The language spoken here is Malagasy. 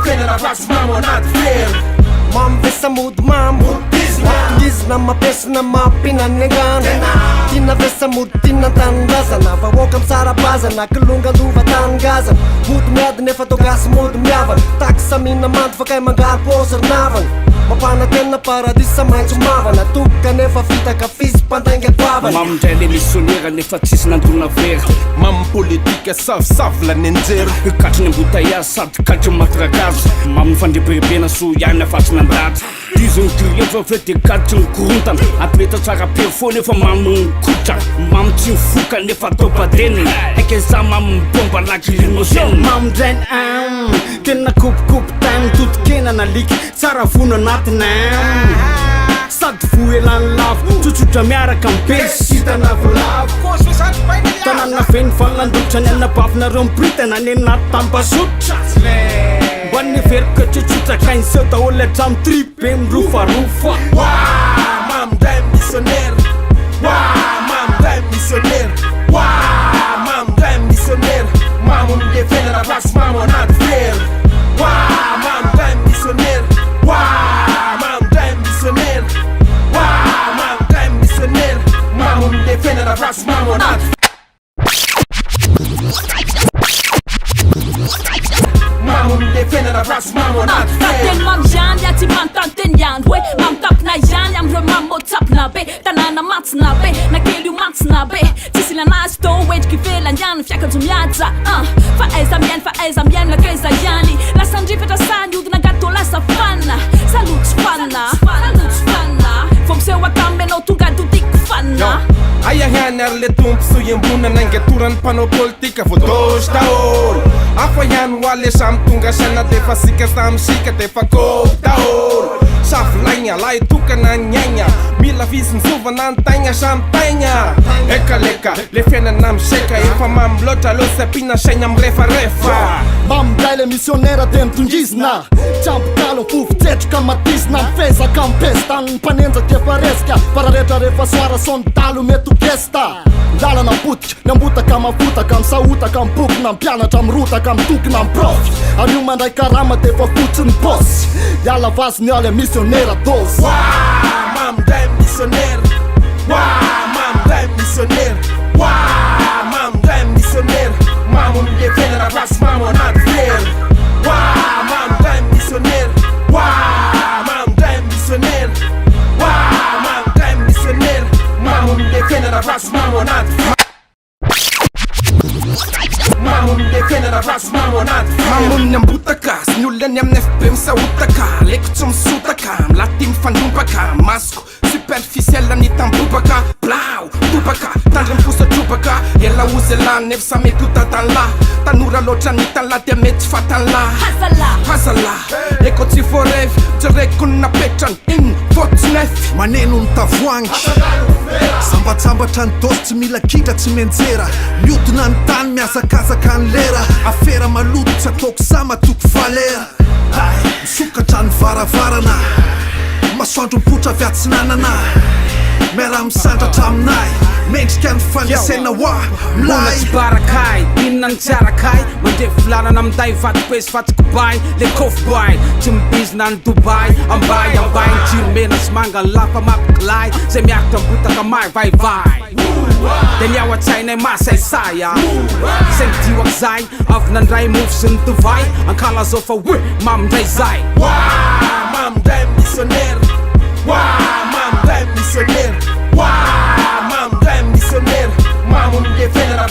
defendera rasy mamo anaty very Mamo vesa mody mamo Tongizina mapesina mampinany angano Tina vesa mody tina tanindrazana Vahoaka misarabazana kilonga lova taningazana Mody miady nefa togasy mody miavana Takisa mina mandy fakay mangary pôsy rinavana Mapana tena paradisa maitso mavana Toka nefa fitaka fisy pandainga goavana Mamindray le misiônera nefa tsisy nandona vera Mamo politika savsavy la nenjery Katry ny embouteillage sady katry ny matrakazo Mamy fandreberebena so ihany afatsy nandady Dizony grien fa fe de katry ny korontana Atreta tsara perfo nefa mamy nikotra Mamy tsy mifoka nefa topateny Eke za mamy mbomba laky limoseny Mamindray tena kopikopy tany totokena naliky tsara vono anatina sady voelany lavo tsotsotra miaraka mipesy hitana volavo tanana feny fagnandotra ny anabavina mipritana ny anaty tambasotra mba neverika tsotsotrakainy seo daholo hatramy tripe mirofarofa Mamindray missionnaire Mamindray missionnaire Mamindray missionnaire Mamo midefendera rasy mamo anaty very Mamindray missionnaire Mamindray missionnaire Mamindray missionnaire Mamo midefendera rasy mamo anaty Mamo midefendera rasy mamo anaty Tateny mamy zany ya tsy manontany ihany hoe mamy tapina ihany am'ireo mamy motsapina be tanàna matsina be na kely io matsina be tsisy lanazy tô endriky ivelany ihany fiakajo miaja fa aiza miainy lakaiza ihany lasa ndrifatra sany odina gatô lasa fanina salotsy fanina vo miseho atamy anao tonga dodiko fanina Aia hiany ary le tompo soiembona nangatorany mpanao politika voadôzy daholo Afa ihany ho ale samy tonga saina defa sika samy sika defa kôvy daholo Savolaigna lahy tokana nyaigna Mila vizy nizovana ny taigna samy taigna Ekaleka le fiainana miseka efa mamy loatra lo sapina saigna mirefarefa Mamindray le misiônera de mitongizina Trampokalo fofotsetroka matisina Mifezaka mipesta ny mpanenjaka efa resika Pararehetra rehefa soara sondalo mety ho gesta Lalana botika, ny ambotaka mavotaka Misahotaka mipokona, mpianatra mirotaka Mitokona miprofy Anio mandray karama defa fotsiny bosy Iala vazy ny ale misiônera dôzy Mamindray missionnaire Mamindray missionnaire Mamindray missionnaire Mamo midefendera rasy mamo anaty very Mamindray missionnaire Mamindray missionnaire Mamindray missionnaire Mamo midefendera rasy mamo anaty Mamo midefendera rasy mamo anaty Mamony ambotaka sy ny olona ny amin'ny FB misahotaka Leko tsy misotaka milaty mifandrompaka Masoko superficiel ny tambobaka Blau, tobaka, tandry mifosatrobaka Ela ozy elany nefa sa mety ho tatanla Tanora loatra ny tanla dia mety tsy fatanla Hazala, eko tsy forevy Jereko ny napetrany iny fotsy nefy Maneno ny tavoangy Sambatsambatra ny dosy tsy mila kitra tsy menjera Miodina ny tany miazakazaka ny lera Afera maloto tsy ataoko sama toko valera Misokatra ny varavarana Masoandro mipotra viatsinanana Miara misandratra aminay Mendrika ny fanesena hoa Mona tsy barakay, inona ny tsiarakay Mandrefy filanana aminday vato-pesy vato-kobay Le kofboy, tsy mibizina ny Dubai Ambay, ny jiromena sy manga ny lafa mampikilay Zay miakitra mbotaka may vaivay De ny ao an-tsainay masaysaya Zay midiwak zay, avy nandray mofo sy ny tovay Ankala zao fa hoe, mamindray zay Mamindray missionnaire Mamindray missionnaire Mamindray missionnaire Mamo midefendera